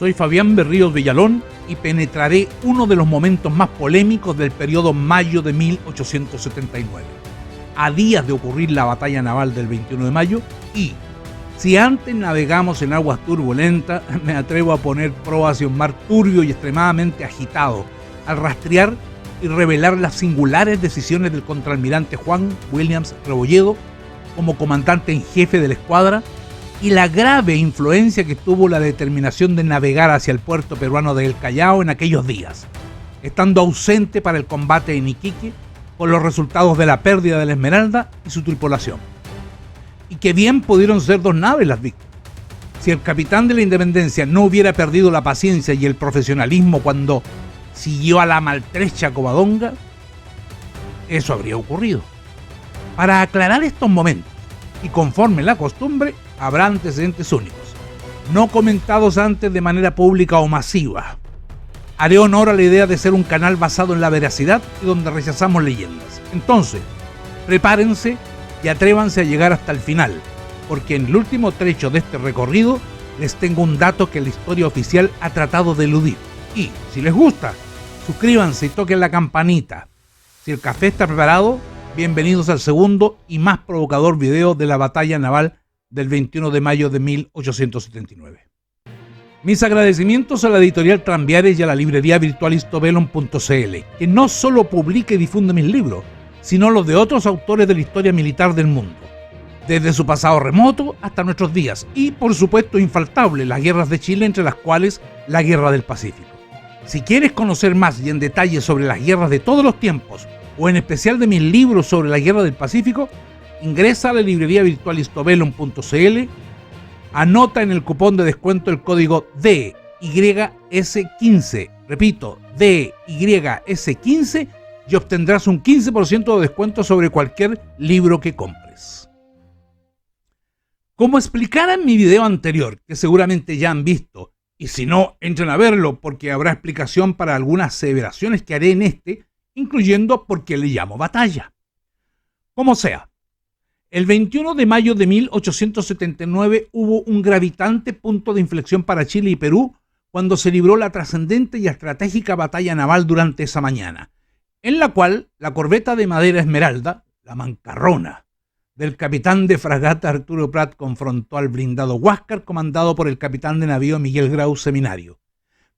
Soy Fabián Berríos Villalón y penetraré uno de los momentos más polémicos del periodo mayo de 1879. A días de ocurrir la batalla naval del 21 de mayo y, si antes navegamos en aguas turbulentas, me atrevo a poner proa hacia un mar turbio y extremadamente agitado, al rastrear y revelar las singulares decisiones del contraalmirante Juan Williams Rebolledo como comandante en jefe de la escuadra y la grave influencia que tuvo la determinación de navegar hacia el puerto peruano de El Callao en aquellos días, estando ausente para el combate en Iquique por los resultados de la pérdida de la Esmeralda y su tripulación. Y que bien pudieron ser 2 naves las víctimas. Si el capitán de la Independencia no hubiera perdido la paciencia y el profesionalismo cuando siguió a la maltrecha Covadonga, eso habría ocurrido. Para aclarar estos momentos, y conforme la costumbre, habrá antecedentes únicos, no comentados antes de manera pública o masiva. Haré honor a la idea de ser un canal basado en la veracidad y donde rechazamos leyendas. Entonces, prepárense y atrévanse a llegar hasta el final, porque en el último trecho de este recorrido les tengo un dato que la historia oficial ha tratado de eludir. Y, si les gusta, suscríbanse y toquen la campanita. Si el café está preparado, bienvenidos al segundo y más provocador video de la batalla naval del 21 de mayo de 1879. Mis agradecimientos a la editorial Tranviares y a la librería virtual Histobellum.cl, que no solo publica y difunde mis libros, sino los de otros autores de la historia militar del mundo, desde su pasado remoto hasta nuestros días, y por supuesto infaltable, las guerras de Chile, entre las cuales la Guerra del Pacífico. Si quieres conocer más y en detalle sobre las guerras de todos los tiempos, o en especial de mis libros sobre la Guerra del Pacífico, ingresa a la librería virtual Histobellum.cl, anota en el cupón de descuento el código DYS15, repito, DYS15, y obtendrás un 15% de descuento sobre cualquier libro que compres. Como explicara en mi video anterior, que seguramente ya han visto, y si no, entren a verlo porque habrá explicación para algunas aseveraciones que haré en este, incluyendo por qué le llamo batalla. Como sea, el 21 de mayo de 1879 hubo un gravitante punto de inflexión para Chile y Perú cuando se libró la trascendente y estratégica batalla naval durante esa mañana, en la cual la corbeta de madera Esmeralda, la Mancarrona, del capitán de fragata Arturo Prat confrontó al blindado Huáscar comandado por el capitán de navío Miguel Grau Seminario,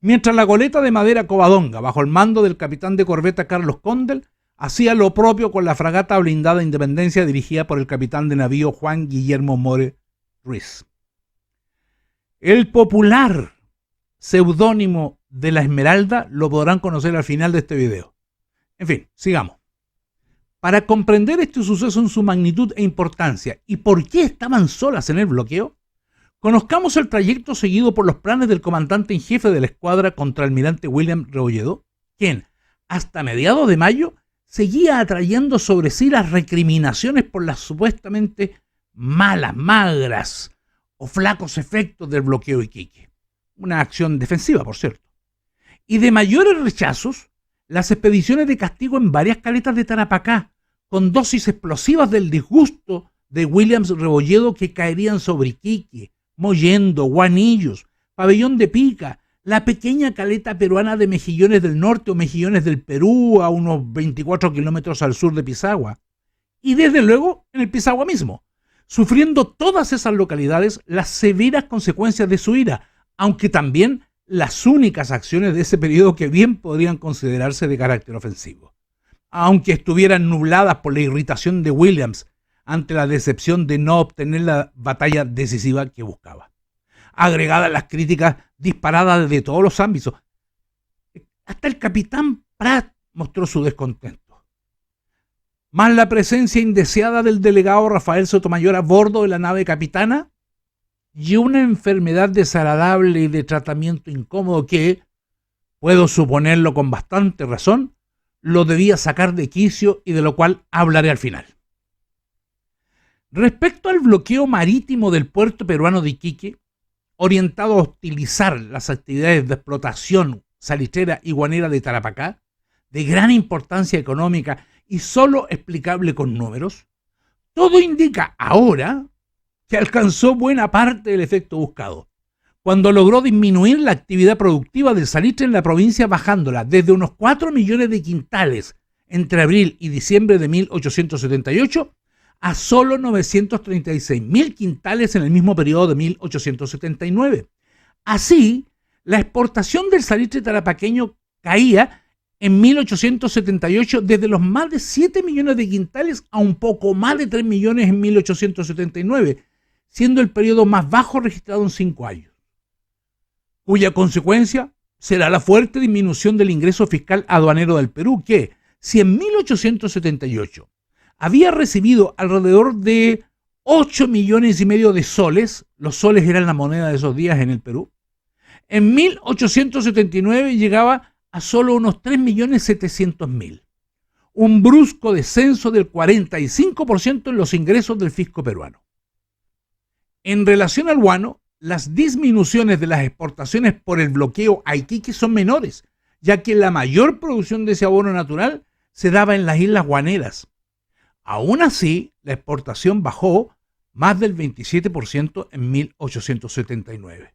mientras la goleta de madera Covadonga, bajo el mando del capitán de corbeta Carlos Condel, hacía lo propio con la fragata blindada Independencia dirigida por el capitán de navío Juan Guillermo More Ruiz. El popular seudónimo de la Esmeralda lo podrán conocer al final de este video. En fin, sigamos. Para comprender este suceso en su magnitud e importancia y por qué estaban solas en el bloqueo, conozcamos el trayecto seguido por los planes del comandante en jefe de la escuadra contraalmirante William Rebolledo, quien, hasta mediados de mayo, seguía atrayendo sobre sí las recriminaciones por las supuestamente malas, magras o flacos efectos del bloqueo Iquique. Una acción defensiva, por cierto. Y de mayores rechazos, las expediciones de castigo en varias caletas de Tarapacá, con dosis explosivas del disgusto de Williams Rebolledo que caerían sobre Iquique, Mollendo, Guanillos, Pabellón de Pica, la pequeña caleta peruana de Mejillones del Norte o Mejillones del Perú, a unos 24 kilómetros al sur de Pisagua, y desde luego en el Pisagua mismo, sufriendo todas esas localidades las severas consecuencias de su ira, aunque también las únicas acciones de ese periodo que bien podrían considerarse de carácter ofensivo, aunque estuvieran nubladas por la irritación de Williams ante la decepción de no obtener la batalla decisiva que buscaba, agregadas las críticas disparadas desde todos los ámbitos. Hasta el capitán Prat mostró su descontento, más la presencia indeseada del delegado Rafael Sotomayor a bordo de la nave capitana y una enfermedad desagradable y de tratamiento incómodo que, puedo suponerlo con bastante razón, lo debía sacar de quicio y de lo cual hablaré al final. Respecto al bloqueo marítimo del puerto peruano de Iquique, orientado a hostilizar las actividades de explotación salitrera y guanera de Tarapacá, de gran importancia económica y solo explicable con números, todo indica ahora que alcanzó buena parte del efecto buscado, cuando logró disminuir la actividad productiva del salitre en la provincia, bajándola desde unos 4 millones de quintales entre abril y diciembre de 1878 a solo 936.000 quintales en el mismo periodo de 1879. Así, la exportación del salitre tarapaqueño caía en 1878 desde los más de 7 millones de quintales a un poco más de 3 millones en 1879, siendo el periodo más bajo registrado en 5 años, cuya consecuencia será la fuerte disminución del ingreso fiscal aduanero del Perú, que, si en 1878 había recibido alrededor de 8 millones y medio de soles, los soles eran la moneda de esos días en el Perú, en 1879 llegaba a solo unos 3.700.000, un brusco descenso del 45% en los ingresos del fisco peruano. En relación al guano, las disminuciones de las exportaciones por el bloqueo a Iquique son menores, ya que la mayor producción de ese abono natural se daba en las islas guaneras. Aún así, la exportación bajó más del 27% en 1879.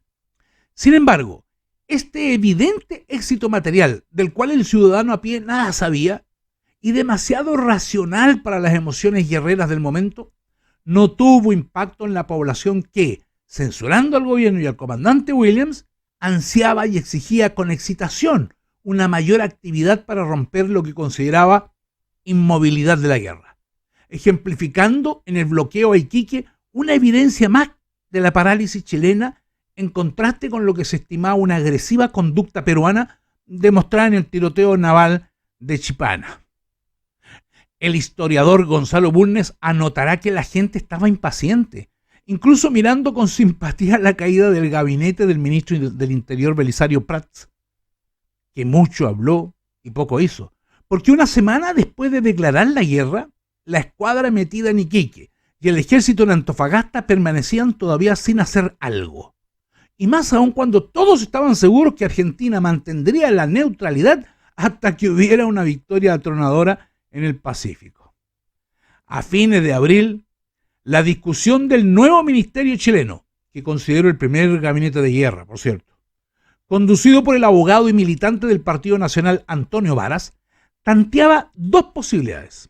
Sin embargo, este evidente éxito material, del cual el ciudadano a pie nada sabía, y demasiado racional para las emociones guerreras del momento, no tuvo impacto en la población que, censurando al gobierno y al comandante Williams, ansiaba y exigía con excitación una mayor actividad para romper lo que consideraba inmovilidad de la guerra, ejemplificando en el bloqueo a Iquique una evidencia más de la parálisis chilena, en contraste con lo que se estimaba una agresiva conducta peruana demostrada en el tiroteo naval de Chipana. El historiador Gonzalo Bulnes anotará que la gente estaba impaciente, incluso mirando con simpatía la caída del gabinete del ministro del Interior Belisario Prats, que mucho habló y poco hizo, porque una semana después de declarar la guerra, la escuadra metida en Iquique y el ejército en Antofagasta permanecían todavía sin hacer algo. Y más aún cuando todos estaban seguros que Argentina mantendría la neutralidad hasta que hubiera una victoria atronadora en el Pacífico. A fines de abril, la discusión del nuevo ministerio chileno, que considero el primer gabinete de guerra, por cierto, conducido por el abogado y militante del Partido Nacional Antonio Varas, tanteaba dos posibilidades: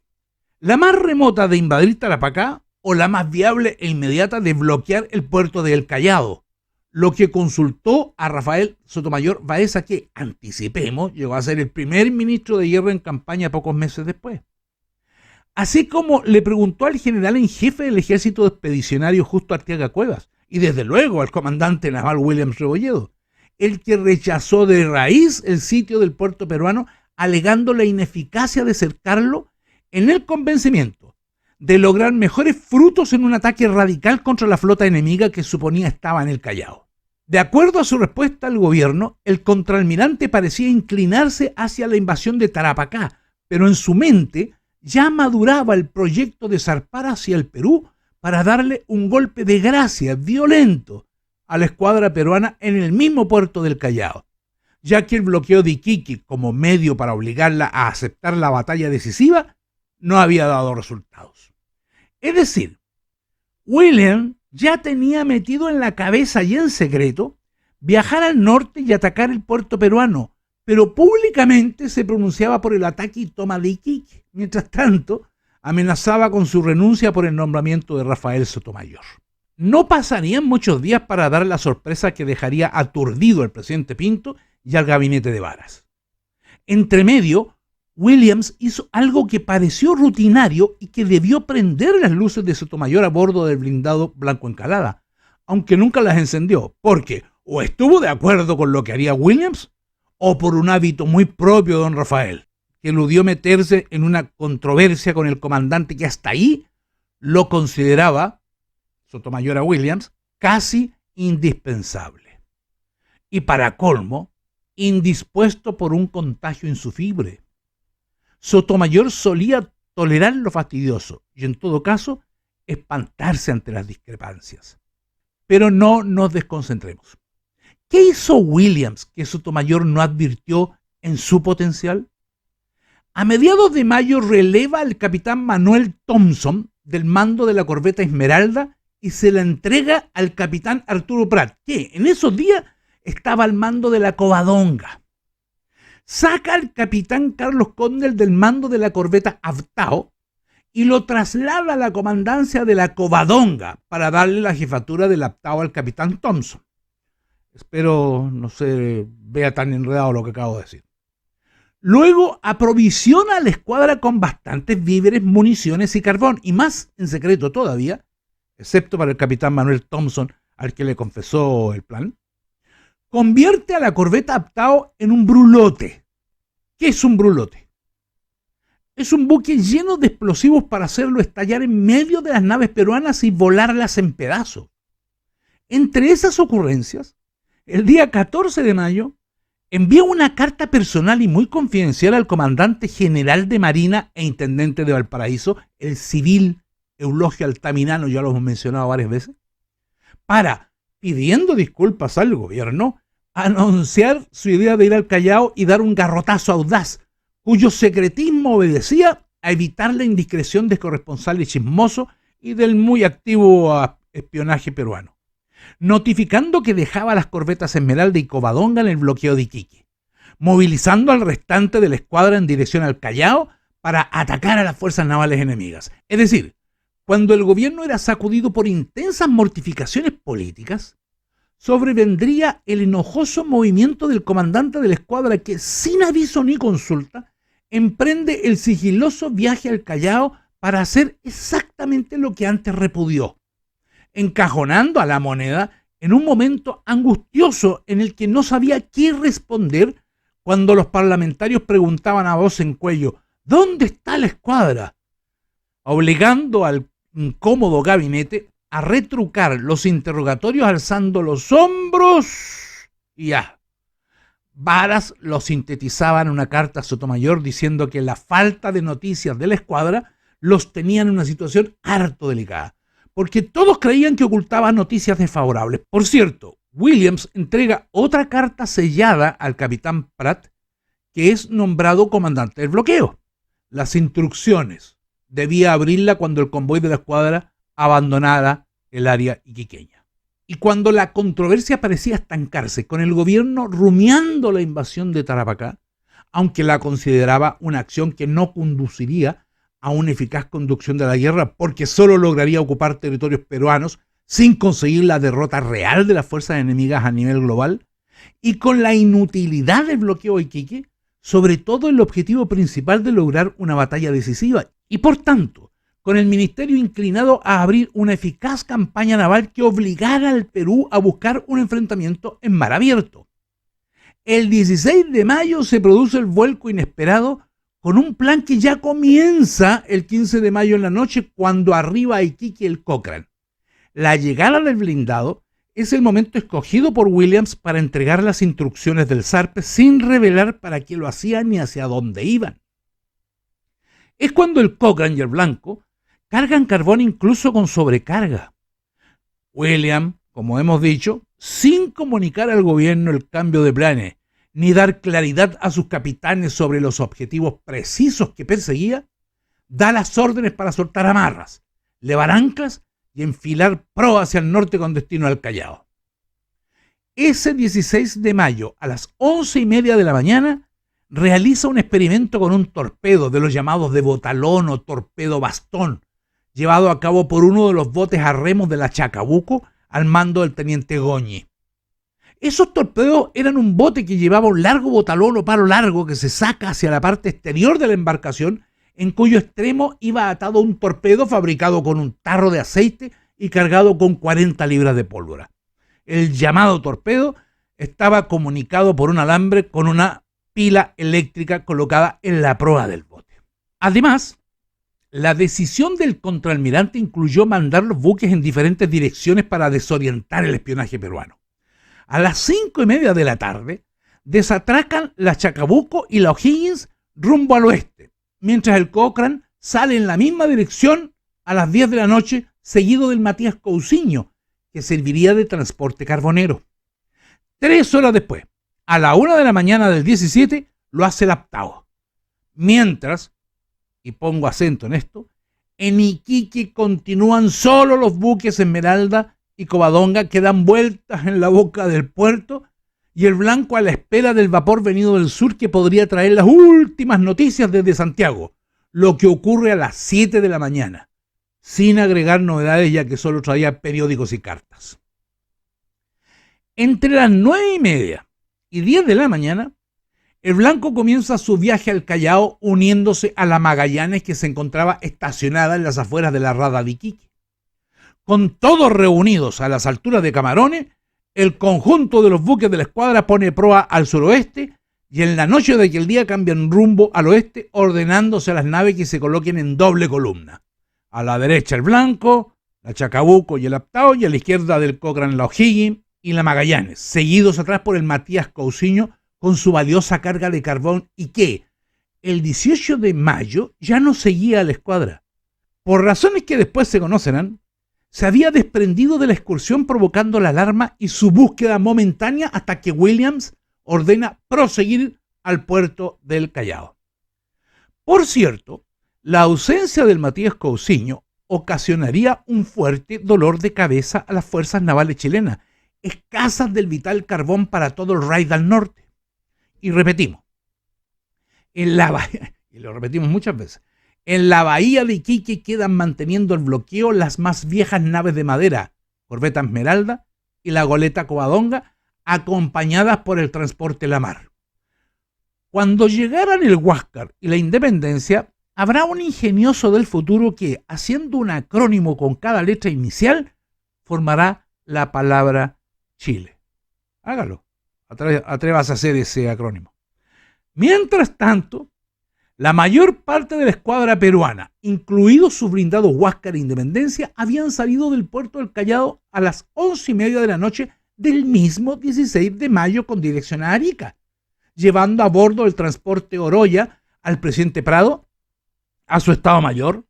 la más remota de invadir Tarapacá o la más viable e inmediata de bloquear el puerto de El Callao, lo que consultó a Rafael Sotomayor Baeza, que, anticipemos, llegó a ser el primer ministro de guerra en campaña pocos meses después. Así como le preguntó al general en jefe del ejército expedicionario Justo Arteaga Cuevas, y desde luego al comandante naval Williams Rebolledo, el que rechazó de raíz el sitio del puerto peruano, alegando la ineficacia de cercarlo en el convencimiento de lograr mejores frutos en un ataque radical contra la flota enemiga que suponía estaba en el Callao. De acuerdo a su respuesta al gobierno, el contraalmirante parecía inclinarse hacia la invasión de Tarapacá, pero en su mente ya maduraba el proyecto de zarpar hacia el Perú para darle un golpe de gracia violento a la escuadra peruana en el mismo puerto del Callao, ya que el bloqueo de Iquique como medio para obligarla a aceptar la batalla decisiva no había dado resultados. Es decir, William ya tenía metido en la cabeza y en secreto viajar al norte y atacar el puerto peruano, pero públicamente se pronunciaba por el ataque y toma de Iquique. Mientras tanto, amenazaba con su renuncia por el nombramiento de Rafael Sotomayor. No pasarían muchos días para dar la sorpresa que dejaría aturdido al presidente Pinto y al gabinete de Varas. Entre medio, Williams hizo algo que pareció rutinario y que debió prender las luces de Sotomayor a bordo del blindado Blanco Encalada, aunque nunca las encendió, porque o estuvo de acuerdo con lo que haría Williams, o por un hábito muy propio de don Rafael, que eludió meterse en una controversia con el comandante que hasta ahí lo consideraba, Sotomayor a Williams, casi indispensable. Y para colmo, indispuesto por un contagio insufrible. Sotomayor solía tolerar lo fastidioso y, en todo caso, espantarse ante las discrepancias. Pero no nos desconcentremos. ¿Qué hizo Williams que Sotomayor no advirtió en su potencial? A mediados de mayo releva al capitán Manuel Thompson del mando de la corbeta Esmeralda y se la entrega al capitán Arturo Prat, que en esos días estaba al mando de la Covadonga. Saca al capitán Carlos Condel del mando de la corbeta Abtao y lo traslada a la comandancia de la Covadonga para darle la jefatura del Abtao al capitán Thompson. Espero no se vea tan enredado lo que acabo de decir. Luego aprovisiona a la escuadra con bastantes víveres, municiones y carbón, y más en secreto todavía, excepto para el capitán Manuel Thompson, al que le confesó el plan. Convierte a la corbeta Abtao en un brulote. ¿Qué es un brulote? Es un buque lleno de explosivos para hacerlo estallar en medio de las naves peruanas y volarlas en pedazos. Entre esas ocurrencias, el día 14 de mayo, envía una carta personal y muy confidencial al comandante general de Marina e intendente de Valparaíso, el civil Eulogio Altamirano, ya lo hemos mencionado varias veces, para, pidiendo disculpas al gobierno, anunciar su idea de ir al Callao y dar un garrotazo audaz, cuyo secretismo obedecía a evitar la indiscreción de corresponsales chismosos y del muy activo espionaje peruano, notificando que dejaba las corbetas Esmeralda y Covadonga en el bloqueo de Iquique, movilizando al restante de la escuadra en dirección al Callao para atacar a las fuerzas navales enemigas. Es decir, cuando el gobierno era sacudido por intensas mortificaciones políticas, sobrevendría el enojoso movimiento del comandante de la escuadra que, sin aviso ni consulta, emprende el sigiloso viaje al Callao para hacer exactamente lo que antes repudió, encajonando a la moneda en un momento angustioso en el que no sabía qué responder cuando los parlamentarios preguntaban a voz en cuello: ¿dónde está la escuadra?, obligando al incómodo gabinete a retrucar los interrogatorios alzando los hombros y ya. Varas lo sintetizaba en una carta a Sotomayor diciendo que la falta de noticias de la escuadra los tenía en una situación harto delicada, porque todos creían que ocultaba noticias desfavorables. Por cierto, Williams entrega otra carta sellada al capitán Prat, que es nombrado comandante del bloqueo. Las instrucciones debía abrirla cuando el convoy de la escuadra abandonara el área iquiqueña. Y cuando la controversia parecía estancarse, con el gobierno rumiando la invasión de Tarapacá, aunque la consideraba una acción que no conduciría a una eficaz conducción de la guerra porque solo lograría ocupar territorios peruanos sin conseguir la derrota real de las fuerzas enemigas a nivel global, y con la inutilidad del bloqueo de Iquique, sobre todo el objetivo principal de lograr una batalla decisiva, y por tanto, con el ministerio inclinado a abrir una eficaz campaña naval que obligara al Perú a buscar un enfrentamiento en mar abierto. El 16 de mayo se produce el vuelco inesperado con un plan que ya comienza el 15 de mayo en la noche cuando arriba a Iquique el Cochrane. La llegada del blindado es el momento escogido por Williams para entregar las instrucciones del zarpe sin revelar para qué lo hacían ni hacia dónde iban. Es cuando el Cochrane y el Blanco cargan carbón incluso con sobrecarga. Williams, como hemos dicho, sin comunicar al gobierno el cambio de planes, ni dar claridad a sus capitanes sobre los objetivos precisos que perseguía, da las órdenes para soltar amarras, levar anclas y enfilar proa hacia el norte con destino al Callao. Ese 16 de mayo, a las 11:30 de la mañana, realiza un experimento con un torpedo de los llamados de botalón o torpedo bastón, llevado a cabo por uno de los botes a remos de la Chacabuco al mando del teniente Goñi. Esos torpedos eran un bote que llevaba un largo botalón o palo largo que se saca hacia la parte exterior de la embarcación, en cuyo extremo iba atado un torpedo fabricado con un tarro de aceite y cargado con 40 libras de pólvora. El llamado torpedo estaba comunicado por un alambre con una pila eléctrica colocada en la proa del bote. Además, la decisión del contraalmirante incluyó mandar los buques en diferentes direcciones para desorientar el espionaje peruano. A las 5:30 de la tarde, desatracan la Chacabuco y la O'Higgins rumbo al oeste, mientras el Cochrane sale en la misma dirección a las 10 de la noche, seguido del Matías Cousiño, que serviría de transporte carbonero. 3 horas después, a la 1 de la mañana del 17, lo hace el Abtao. Mientras, y pongo acento en esto, En Iquique continúan solo los buques Esmeralda y Covadonga que dan vueltas en la boca del puerto y el Blanco a la espera del vapor venido del sur que podría traer las últimas noticias desde Santiago, lo que ocurre a las 7 de la mañana, sin agregar novedades ya que solo traía periódicos y cartas. Entre las 9:30 y 10 de la mañana, el Blanco comienza su viaje al Callao uniéndose a la Magallanes que se encontraba estacionada en las afueras de la rada de Iquique. Con todos reunidos a las alturas de Camarones, el conjunto de los buques de la escuadra pone proa al suroeste y en la noche de aquel día cambian rumbo al oeste ordenándose a las naves que se coloquen en doble columna. A la derecha el Blanco, la Chacabuco y el Aptao y a la izquierda del Cochrane la O'Higgins y la Magallanes, seguidos atrás por el Matías Cousiño con su valiosa carga de carbón y que el 18 de mayo ya no seguía a la escuadra. Por razones que después se conocerán, se había desprendido de la excursión provocando la alarma y su búsqueda momentánea hasta que Williams ordena proseguir al puerto del Callao. Por cierto, la ausencia del Matías Cousiño ocasionaría un fuerte dolor de cabeza a las fuerzas navales chilenas, escasas del vital carbón para todo el raid al norte. Y repetimos, y lo repetimos muchas veces, en la bahía de Iquique quedan manteniendo el bloqueo las más viejas naves de madera, Corbeta Esmeralda y la goleta Covadonga, acompañadas por el transporte La Mar. Cuando llegaran el Huáscar y la Independencia, habrá un ingenioso del futuro que, haciendo un acrónimo con cada letra inicial, formará la palabra Chile. Hágalo. Atrévase a hacer ese acrónimo. Mientras tanto, la mayor parte de la escuadra peruana, incluidos sus blindados Huáscar e Independencia, habían salido del puerto del Callao a las 11:30 de la noche del mismo 16 de mayo con dirección a Arica, llevando a bordo el transporte Oroya al presidente Prado, a su Estado Mayor,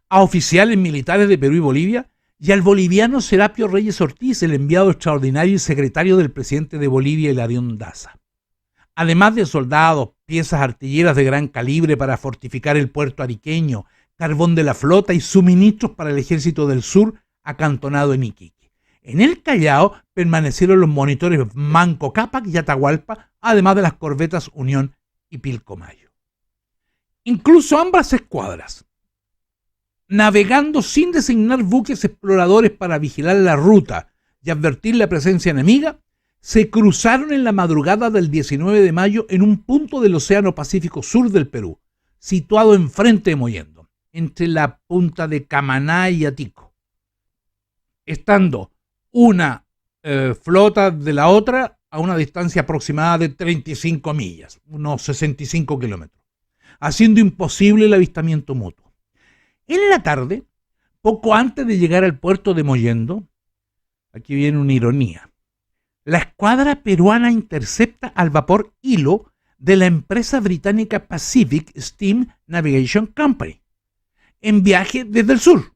a oficiales militares de Perú y Bolivia, y al boliviano Serapio Reyes Ortiz, el enviado extraordinario y secretario del presidente de Bolivia, Hilarión Daza. Además de soldados, piezas artilleras de gran calibre para fortificar el puerto ariqueño, carbón de la flota y suministros para el ejército del sur acantonado en Iquique. En el Callao permanecieron los monitores Manco Cápac y Atahualpa, además de las corbetas Unión y Pilcomayo. Incluso ambas escuadras, navegando sin designar buques exploradores para vigilar la ruta y advertir la presencia enemiga, se cruzaron en la madrugada del 19 de mayo en un punto del Océano Pacífico Sur del Perú, situado enfrente de Mollendo, entre la punta de Camaná y Atico, estando una flota de la otra a una distancia aproximada de 35 millas, unos 65 kilómetros, haciendo imposible el avistamiento mutuo. En la tarde, poco antes de llegar al puerto de Mollendo, aquí viene una ironía, la escuadra peruana intercepta al vapor Hilo de la empresa británica Pacific Steam Navigation Company, en viaje desde el sur,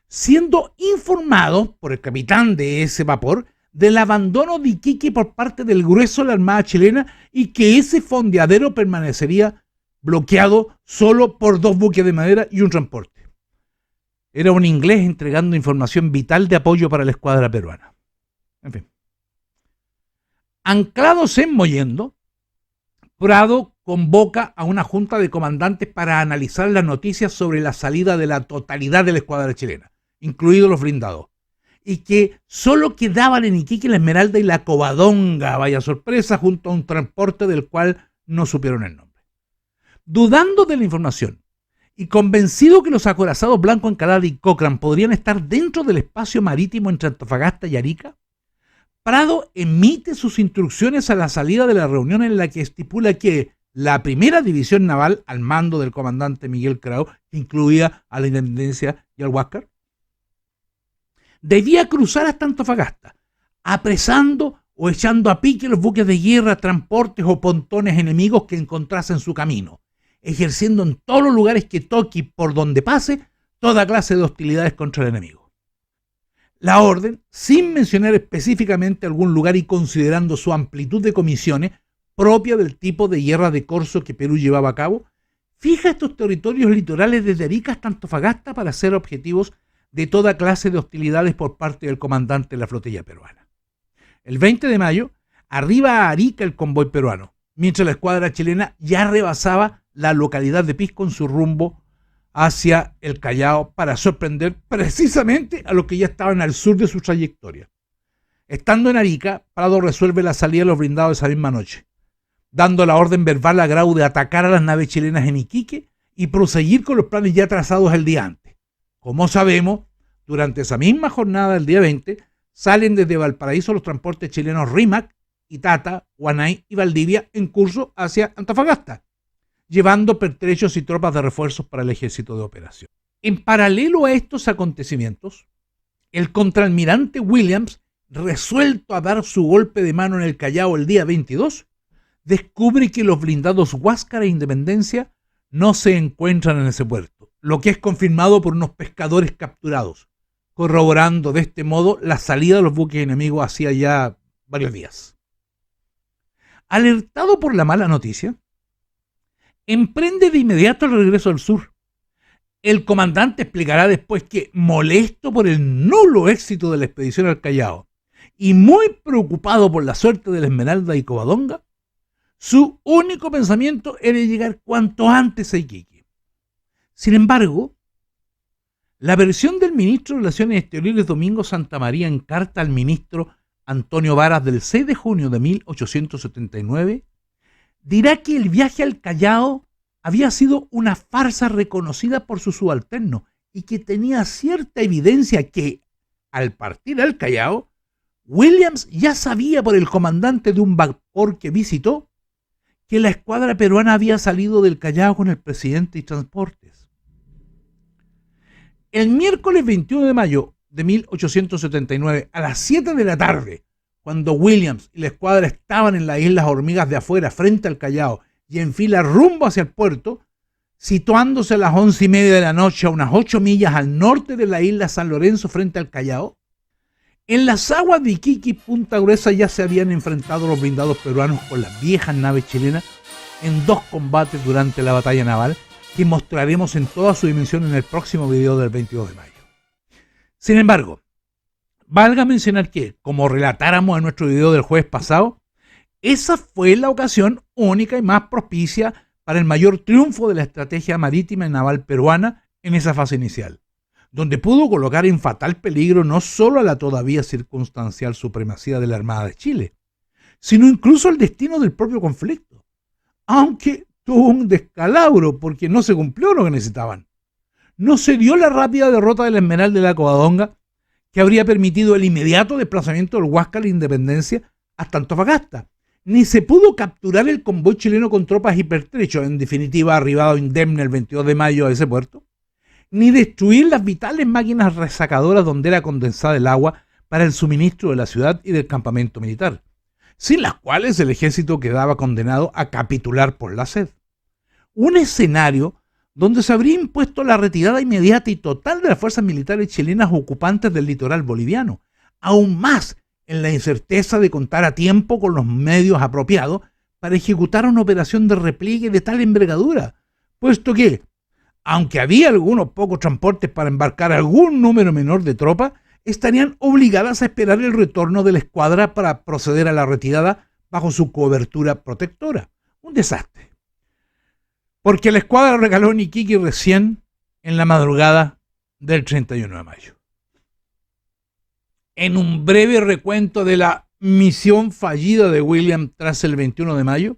siendo informado por el capitán de ese vapor del abandono de Iquique por parte del grueso de la Armada chilena y que ese fondeadero permanecería bloqueado solo por 2 buques de madera y un transporte. Era un inglés entregando información vital de apoyo para la escuadra peruana. En fin. Anclados en Mollendo, Prado convoca a una junta de comandantes para analizar las noticias sobre la salida de la totalidad de la escuadra chilena, incluidos los blindados, y que solo quedaban en Iquique la Esmeralda y la Covadonga, vaya sorpresa, junto a un transporte del cual no supieron el nombre. Dudando de la información y convencido que los acorazados Blanco Encalada y Cochrane podrían estar dentro del espacio marítimo entre Antofagasta y Arica, Prado emite sus instrucciones a la salida de la reunión en la que estipula que la primera división naval al mando del comandante Miguel Grau, que incluía a la Independencia y al Huáscar, debía cruzar hasta Antofagasta, apresando o echando a pique los buques de guerra, transportes o pontones enemigos que encontrase en su camino, ejerciendo en todos los lugares que toque y por donde pase toda clase de hostilidades contra el enemigo. La orden, sin mencionar específicamente algún lugar y considerando su amplitud de comisiones propia del tipo de guerra de corso que Perú llevaba a cabo, fija estos territorios litorales desde Arica hasta Antofagasta para ser objetivos de toda clase de hostilidades por parte del comandante de la flotilla peruana. El 20 de mayo arriba a Arica el convoy peruano, mientras la escuadra chilena ya rebasaba la localidad de Pisco en su rumbo hacia el Callao para sorprender precisamente a los que ya estaban al sur de su trayectoria. Estando en Arica, Prado resuelve la salida de los blindados esa misma noche, dando la orden verbal a Grau de atacar a las naves chilenas en Iquique y proseguir con los planes ya trazados el día antes. Como sabemos, durante esa misma jornada del día 20, salen desde Valparaíso los transportes chilenos Rímac, Itata, Huanay y Valdivia en curso hacia Antofagasta, llevando pertrechos y tropas de refuerzos para el ejército de operación. En paralelo a estos acontecimientos, el contraalmirante Williams, resuelto a dar su golpe de mano en el Callao el día 22, descubre que los blindados Huáscar e Independencia no se encuentran en ese puerto, lo que es confirmado por unos pescadores capturados, corroborando de este modo la salida de los buques enemigos hacía ya varios días. Alertado por la mala noticia, emprende de inmediato el regreso al sur. El comandante explicará después que, molesto por el nulo éxito de la expedición al Callao y muy preocupado por la suerte de la Esmeralda y Covadonga, su único pensamiento era llegar cuanto antes a Iquique. Sin embargo, la versión del ministro de Relaciones Exteriores Domingo Santamaría en carta al ministro Antonio Varas del 6 de junio de 1879 dirá que el viaje al Callao había sido una farsa reconocida por su subalterno y que tenía cierta evidencia que, al partir al Callao, Williams ya sabía por el comandante de un vapor que visitó que la escuadra peruana había salido del Callao con el presidente y transportes. El miércoles 21 de mayo de 1879, a las 7 de la tarde, cuando Williams y la escuadra estaban en las Islas Hormigas de afuera, frente al Callao, y en fila rumbo hacia el puerto, situándose a las 11:30 de la noche a unas 8 millas al norte de la isla San Lorenzo frente al Callao, en las aguas de Iquique y Punta Gruesa ya se habían enfrentado los blindados peruanos con las viejas naves chilenas en 2 combates durante la batalla naval, que mostraremos en toda su dimensión en el próximo video del 22 de mayo. Sin embargo, valga mencionar que, como relatáramos en nuestro video del jueves pasado, esa fue la ocasión única y más propicia para el mayor triunfo de la estrategia marítima y naval peruana en esa fase inicial, donde pudo colocar en fatal peligro no solo a la todavía circunstancial supremacía de la Armada de Chile, sino incluso el destino del propio conflicto, aunque tuvo un descalabro porque no se cumplió lo que necesitaban. No se dio la rápida derrota de la Esmeralda y la Covadonga, que habría permitido el inmediato desplazamiento del Huáscar e Independencia hasta Antofagasta, ni se pudo capturar el convoy chileno con tropas y pertrechos, en definitiva arribado indemne el 22 de mayo a ese puerto, ni destruir las vitales máquinas resacadoras donde era condensada el agua para el suministro de la ciudad y del campamento militar, sin las cuales el ejército quedaba condenado a capitular por la sed. Un escenario donde se habría impuesto la retirada inmediata y total de las fuerzas militares chilenas ocupantes del litoral boliviano, aún más en la incerteza de contar a tiempo con los medios apropiados para ejecutar una operación de repliegue de tal envergadura, puesto que, aunque había algunos pocos transportes para embarcar algún número menor de tropas, estarían obligadas a esperar el retorno de la escuadra para proceder a la retirada bajo su cobertura protectora. Un desastre. Porque la escuadra recaló en Iquique recién en la madrugada del 31 de mayo. En un breve recuento de la misión fallida de William tras el 21 de mayo,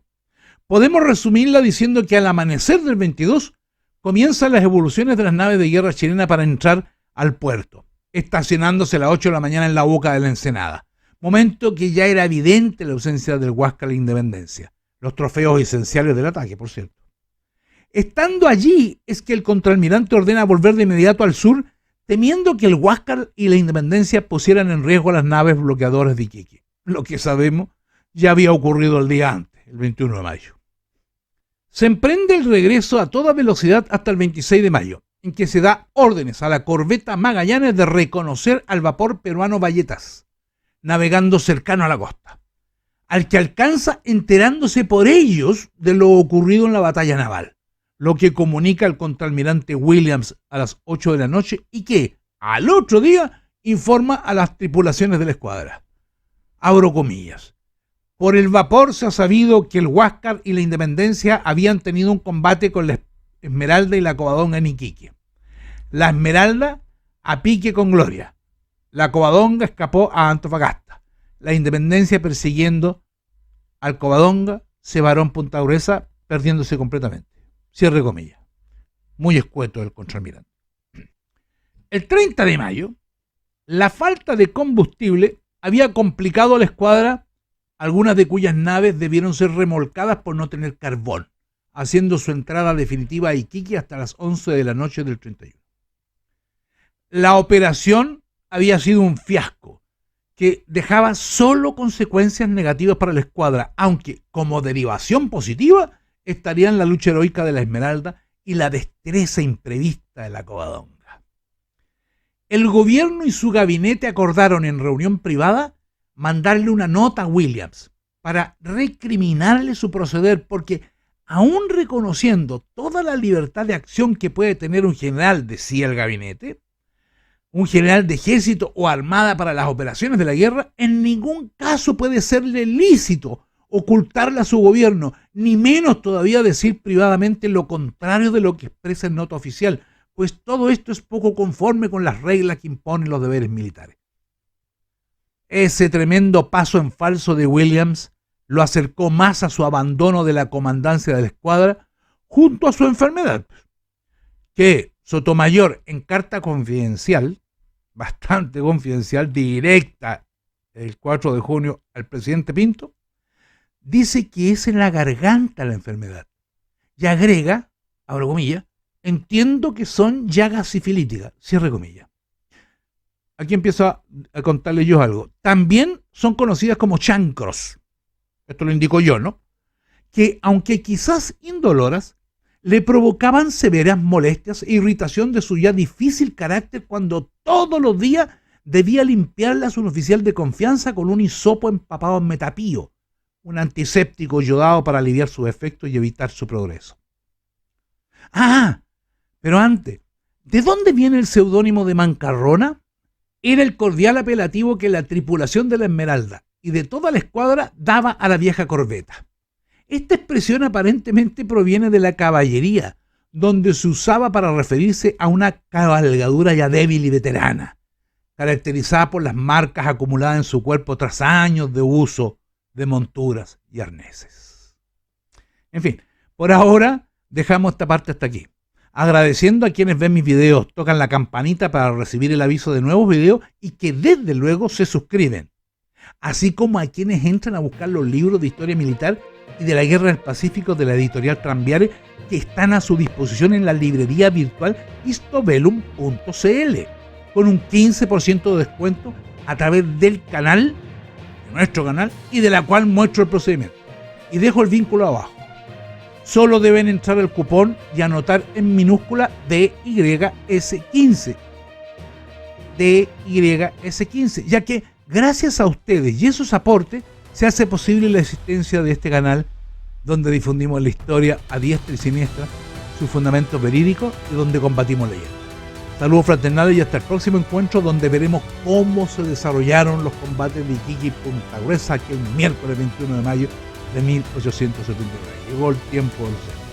podemos resumirla diciendo que al amanecer del 22 comienzan las evoluciones de las naves de guerra chilena para entrar al puerto, estacionándose a las 8 de la mañana en la boca de la Ensenada, momento que ya era evidente la ausencia del Huáscar e Independencia, los trofeos esenciales del ataque, por cierto. Estando allí es que el contraalmirante ordena volver de inmediato al sur, temiendo que el Huáscar y la Independencia pusieran en riesgo a las naves bloqueadoras de Iquique, lo que sabemos ya había ocurrido el día antes, el 21 de mayo. Se emprende el regreso a toda velocidad hasta el 26 de mayo, en que se da órdenes a la corbeta Magallanes de reconocer al vapor peruano Valletas, navegando cercano a la costa, al que alcanza enterándose por ellos de lo ocurrido en la batalla naval, lo que comunica al contraalmirante Williams a las 8 de la noche y que, al otro día, informa a las tripulaciones de la escuadra. Abro comillas. Por el vapor se ha sabido que el Huáscar y la Independencia habían tenido un combate con la Esmeralda y la Covadonga en Iquique. La Esmeralda a pique con gloria. La Covadonga escapó a Antofagasta. La Independencia, persiguiendo al Covadonga, se varó en Punta Gruesa, perdiéndose completamente. Cierre comillas. Muy escueto el contraalmirante. El 30 de mayo, la falta de combustible había complicado a la escuadra, algunas de cuyas naves debieron ser remolcadas por no tener carbón, haciendo su entrada definitiva a Iquique hasta las 11 de la noche del 31. La operación había sido un fiasco que dejaba solo consecuencias negativas para la escuadra, aunque como derivación positiva estarían la lucha heroica de la Esmeralda y la destreza imprevista de la Covadonga. El gobierno y su gabinete acordaron en reunión privada mandarle una nota a Williams para recriminarle su proceder, porque aún reconociendo toda la libertad de acción que puede tener un general, decía el gabinete, un general de ejército o armada para las operaciones de la guerra, en ningún caso puede serle lícito ocultarle a su gobierno, ni menos todavía decir privadamente lo contrario de lo que expresa en nota oficial, pues todo esto es poco conforme con las reglas que imponen los deberes militares. Ese tremendo paso en falso de Williams lo acercó más a su abandono de la comandancia de la escuadra junto a su enfermedad, que Sotomayor, en carta confidencial, bastante confidencial, directa, el 4 de junio al presidente Pinto, dice que es en la garganta la enfermedad. Y agrega, abro comillas, entiendo que son llagas sifilíticas, cierre comillas. Aquí empiezo a contarles yo algo. También son conocidas como chancros. Esto lo indico yo, ¿no? Que aunque quizás indoloras, le provocaban severas molestias e irritación de su ya difícil carácter cuando todos los días debía limpiarlas un oficial de confianza con un hisopo empapado en metapío, un antiséptico yodado para aliviar sus efectos y evitar su progreso. Ah, pero antes, ¿de dónde viene el seudónimo de Mancarrona? Era el cordial apelativo que la tripulación de la Esmeralda y de toda la escuadra daba a la vieja corbeta. Esta expresión aparentemente proviene de la caballería, donde se usaba para referirse a una cabalgadura ya débil y veterana, caracterizada por las marcas acumuladas en su cuerpo tras años de uso de monturas y arneses. En fin, por ahora dejamos esta parte hasta aquí. Agradeciendo a quienes ven mis videos, tocan la campanita para recibir el aviso de nuevos videos y que desde luego se suscriben, así como a quienes entran a buscar los libros de historia militar y de la Guerra del Pacífico de la editorial Tranviare, que están a su disposición en la librería virtual histobellum.cl, con un 15% de descuento a través del canal, de nuestro canal, y de la cual muestro el procedimiento. Y dejo el vínculo abajo. Solo deben entrar al cupón y anotar en minúscula DYS15. DYS15, ya que gracias a ustedes y esos aportes se hace posible la existencia de este canal donde difundimos la historia a diestra y siniestra, sus fundamentos verídicos y donde combatimos leyendas. Saludos fraternales y hasta el próximo encuentro, donde veremos cómo se desarrollaron los combates de Iquique y Punta Gruesa aquel miércoles 21 de mayo de 1879. Llegó el tiempo de los héroes.